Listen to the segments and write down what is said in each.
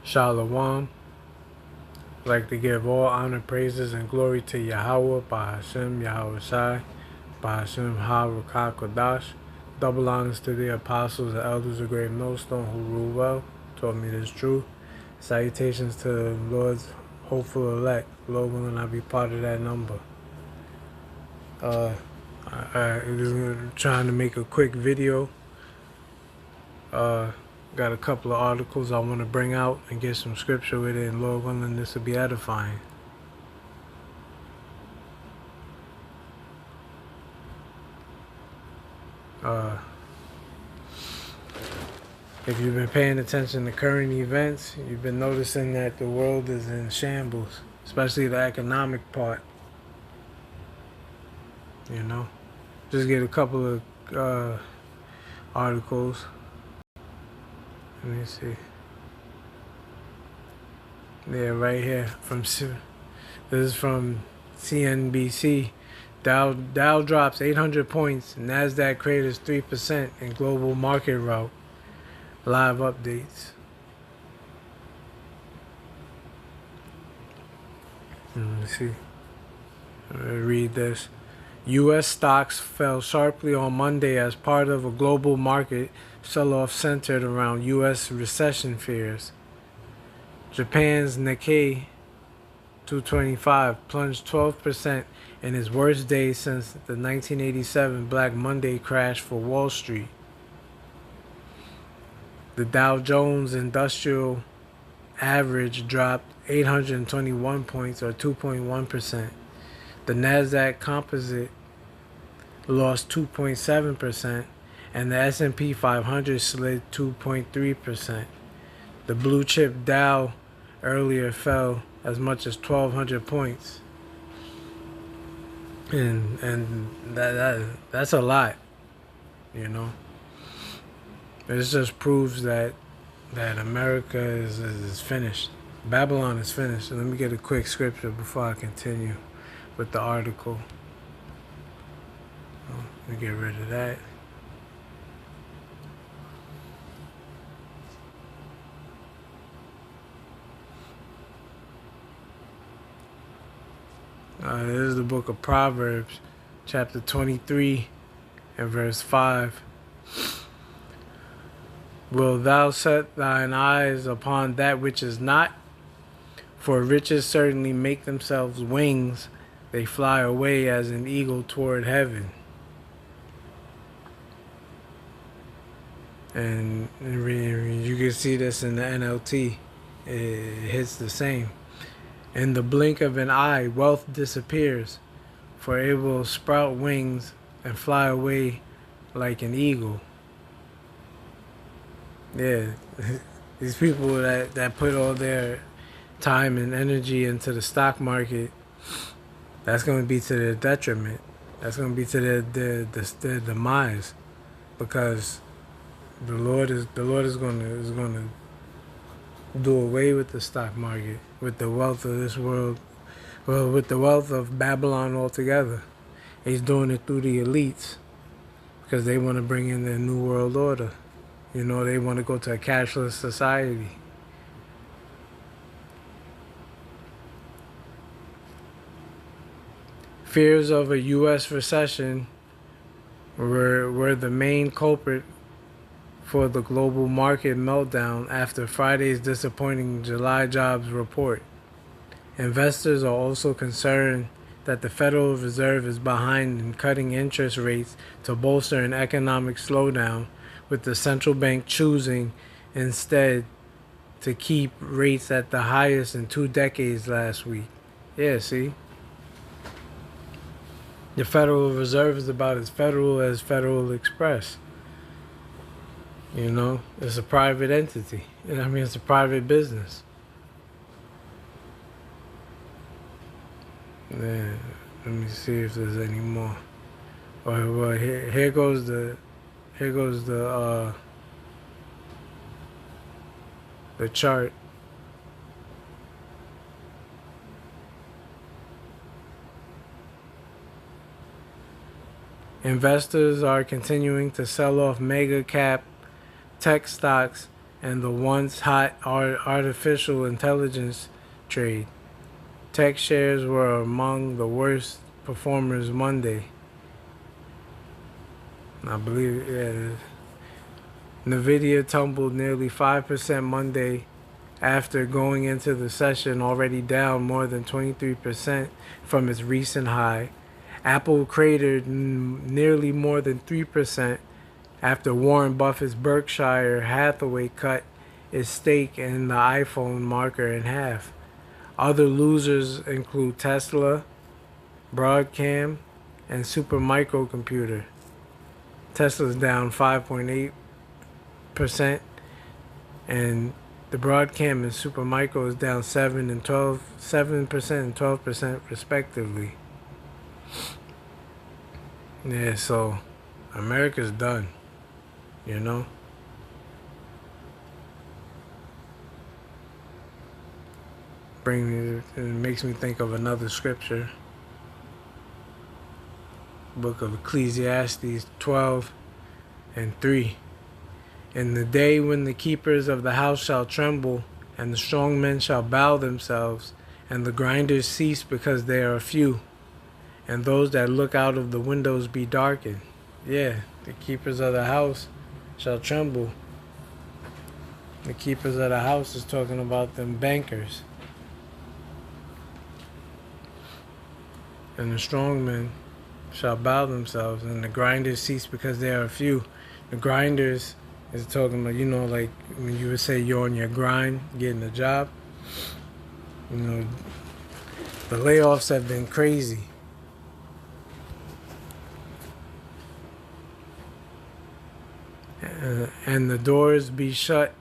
Shalom. I'd like to give all honor, praises, and glory to Yahweh, Bahashem, Yahweh Shai, Bahashem, Ha-Rakah, Kodash. Double honors to the apostles and elders of Great Millstone who rule well, taught me this truth. Salutations to the Lord's hopeful elect. Lord willing, I be part of that number. I'm trying to make a quick video. Got a couple of articles I want to bring out and get some scripture with it, and Lord willing, this will be edifying. If you've been paying attention to current events, you've been noticing that the world is in shambles, especially the economic part. You know, just get a couple of articles. Let me see. Yeah, right here this is from CNBC. Dow drops 800 points. Nasdaq craters 3% in global market rout. Live updates. Let me see. Read this. U.S. stocks fell sharply on Monday as part of a global market sell-off centered around U.S. recession fears. Japan's Nikkei 225 plunged 12% in its worst day since the 1987 Black Monday crash for Wall Street. The Dow Jones Industrial Average dropped 821 points, or 2.1%. The Nasdaq Composite lost 2.7%, and the S&P 500 slid 2.3%. The blue chip Dow earlier fell as much as 1,200 points, and that's a lot, you know. This just proves that America is finished. Babylon is finished. And let me get a quick scripture before I continue with the article. Let me get rid of that. This is the book of Proverbs, chapter 23 and verse 5. Wilt thou set thine eyes upon that which is not? For riches certainly make themselves wings. They fly away as an eagle toward heaven. And you can see this in the NLT. It hits the same. In the blink of an eye, wealth disappears, for it will sprout wings and fly away like an eagle. Yeah, these people that put all their time and energy into the stock market, that's going to be to their detriment. That's going to be to their demise, because the Lord is going to do away with the stock market, with the wealth of this world, well, with the wealth of Babylon altogether. He's doing it through the elites, because they want to bring in their new world order. You know, they want to go to a cashless society. Fears of a U.S. recession were the main culprit for the global market meltdown after Friday's disappointing July jobs report. Investors are also concerned that the Federal Reserve is behind in cutting interest rates to bolster an economic slowdown, with the central bank choosing instead to keep rates at the highest in 2 decades last week. Yeah, see? The Federal Reserve is about as federal as Federal Express. You know, it's a private entity. I mean, it's a private business. Yeah, let me see if there's any more. Well, here goes the chart. Investors are continuing to sell off mega cap tech stocks and the once hot artificial intelligence trade. Tech shares were among the worst performers Monday. I believe Nvidia tumbled nearly 5% Monday after going into the session already down more than 23% from its recent high. Apple cratered nearly more than 3% after Warren Buffett's Berkshire Hathaway cut its stake in the iPhone market in half. Other losers include Tesla, Broadcom, and Supermicro Computer. Tesla's down 5.8%, and the Broadcom and Supermicro is down 7% and 12% respectively. Yeah, so America's done, you know. It makes me think of another scripture. Book of Ecclesiastes 12:3. In the day when the keepers of the house shall tremble, and the strong men shall bow themselves, and the grinders cease because they are few, and those that look out of the windows be darkened. Yeah, the keepers of the house shall tremble. The keepers of the house is talking about them bankers. And the strong men shall bow themselves, and the grinders cease because they are few. The grinders is talking about, like when you would say you're on your grind, getting a job. The layoffs have been crazy. And the doors be shut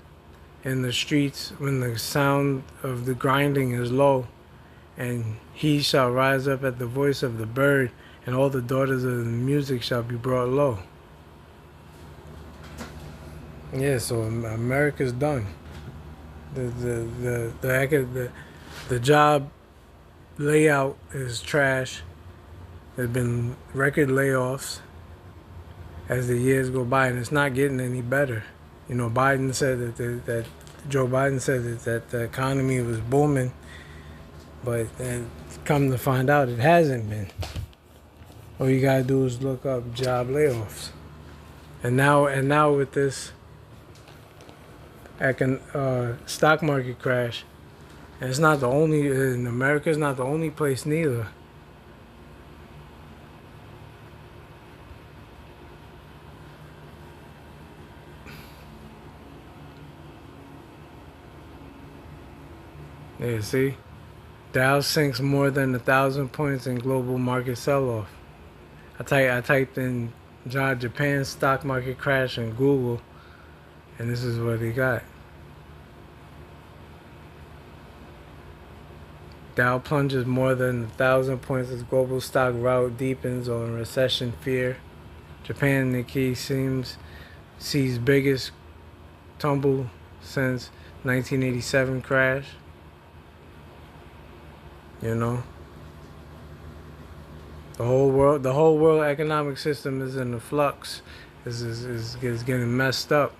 in the streets when the sound of the grinding is low. And he shall rise up at the voice of the bird, and all the daughters of the music shall be brought low. Yeah, so America's done. The job layout is trash. There's been record layoffs as the years go by, and it's not getting any better. Biden said that Joe Biden said that the economy was booming, but come to find out, it hasn't been. All you gotta do is look up job layoffs, and now with this stock market crash, and it's not the only in America. It's not the only place neither. Yeah, see, Dow sinks more than 1,000 points in global market sell-off. I typed in Japan's stock market crash in Google, and this is what he got. Dow plunges more than 1,000 points as global stock rout deepens on recession fear. Japan Nikkei sees biggest tumble since 1987 crash. The whole world economic system is in a flux. Is getting messed up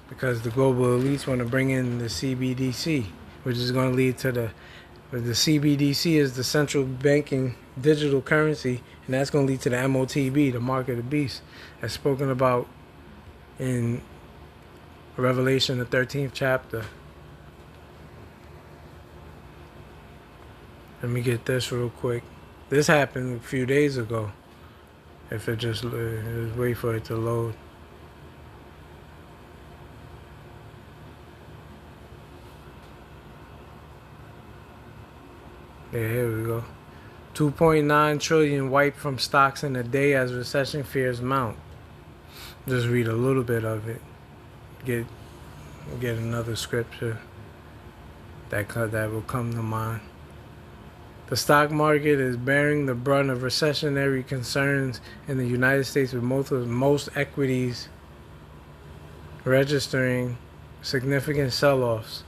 because the global elites want to bring in the CBDC, which is going to lead to the CBDC is the central banking digital currency, and that's going to lead to the MOTB, the mark of the beast, as spoken about in Revelation, the 13th chapter. Let me get this real quick. This happened a few days ago. If it just wait for it to load. Yeah, here we go. 2.9 trillion wiped from stocks in a day as recession fears mount. Just read a little bit of it. Get another scripture that will come to mind. The stock market is bearing the brunt of recessionary concerns in the United States, with most equities registering significant sell-offs,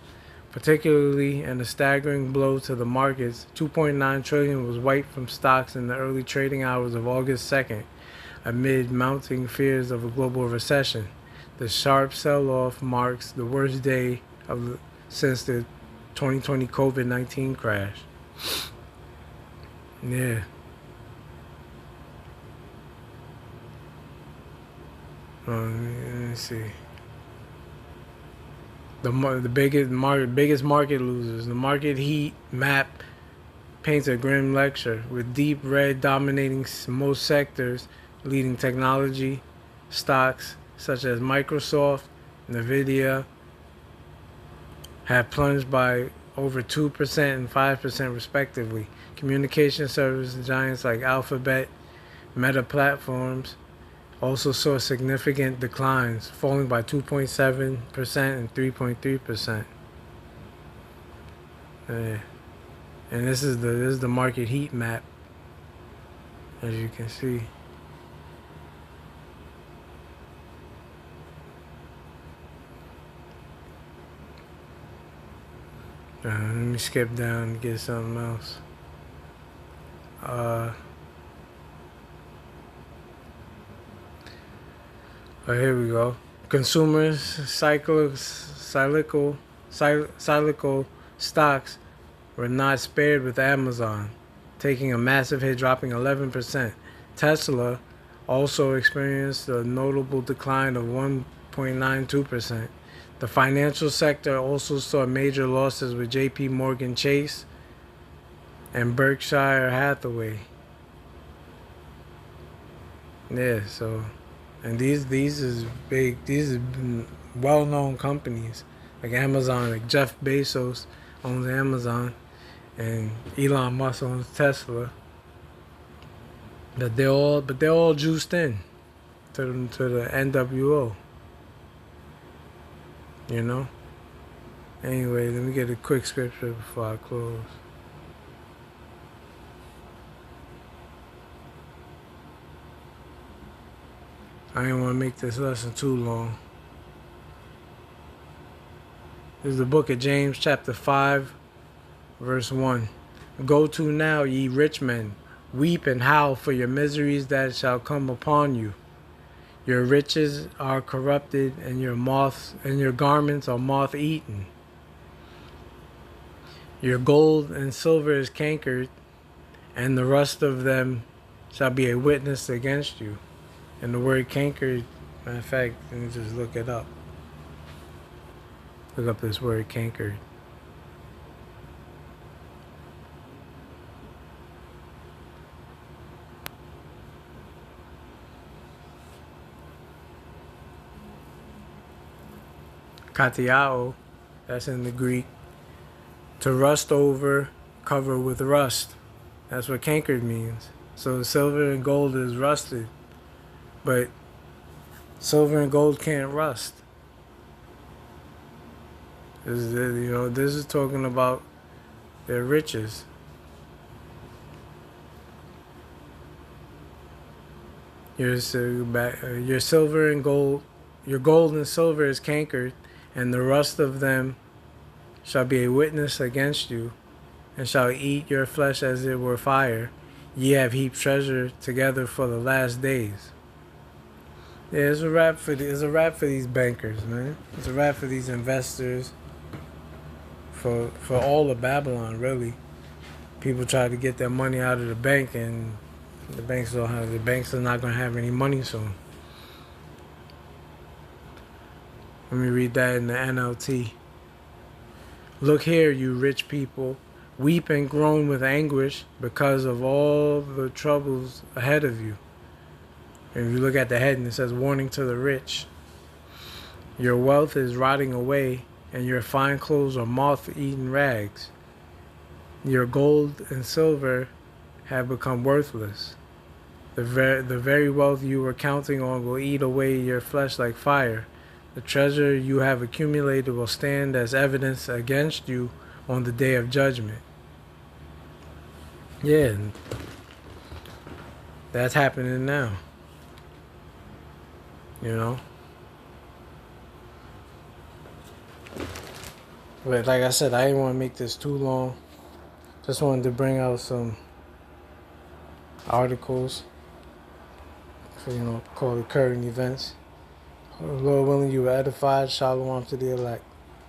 particularly in a staggering blow to the markets. 2.9 trillion was wiped from stocks in the early trading hours of August 2nd, amid mounting fears of a global recession. The sharp sell-off marks the worst day since the 2020 COVID-19 crash. Yeah. Let me see. The biggest market losers. The market heat map paints a grim lecture with deep red dominating most sectors, leading technology stocks such as Microsoft, Nvidia have plunged by over 2% and 5% respectively. Communication service giants like Alphabet, Meta Platforms also saw significant declines, falling by 2.7% and 3.3%. And this is the market heat map, as you can see. Let me skip down and get something else. Here we go. Consumers cyclical stocks were not spared with Amazon, taking a massive hit, dropping 11%. Tesla also experienced a notable decline of 1.92%. The financial sector also saw major losses with JP Morgan Chase and Berkshire Hathaway. Yeah, so, and these is big. These are well-known companies like Amazon. Like Jeff Bezos owns Amazon, and Elon Musk owns Tesla. But they're all juiced in to the NWO. You know. Anyway, let me get a quick scripture before I close. I didn't want to make this lesson too long. This is the book of James, chapter 5, verse 1. Go to now, ye rich men, weep and howl for your miseries that shall come upon you. Your riches are corrupted, and your garments are moth-eaten. Your gold and silver is cankered, and the rust of them shall be a witness against you. And the word cankered, matter of fact, let me just look it up. Look up this word cankered. Katiao, that's in the Greek. To rust over, cover with rust. That's what cankered means. So silver and gold is rusted. But silver and gold can't rust. This is talking about their riches. Your silver and gold, your gold and silver is cankered, and the rust of them shall be a witness against you, and shall eat your flesh as it were fire. Ye have heaped treasure together for the last days. Yeah, it's a wrap for these bankers, man. It's a wrap for these investors. For all of Babylon, really. People try to get their money out of the bank, and the banks are not going to have any money soon. Let me read that in the NLT. Look here, you rich people, weep and groan with anguish because of all the troubles ahead of you. And if you look at the heading, it says, warning to the rich. Your wealth is rotting away, and your fine clothes are moth-eaten rags. Your gold and silver have become worthless. The very wealth you were counting on will eat away your flesh like fire. The treasure you have accumulated will stand as evidence against you on the day of judgment. Yeah, that's happening now. You know? But like I said, I didn't want to make this too long. Just wanted to bring out some articles for, call it current events. Lord willing, you were edified. Shalom to the elect.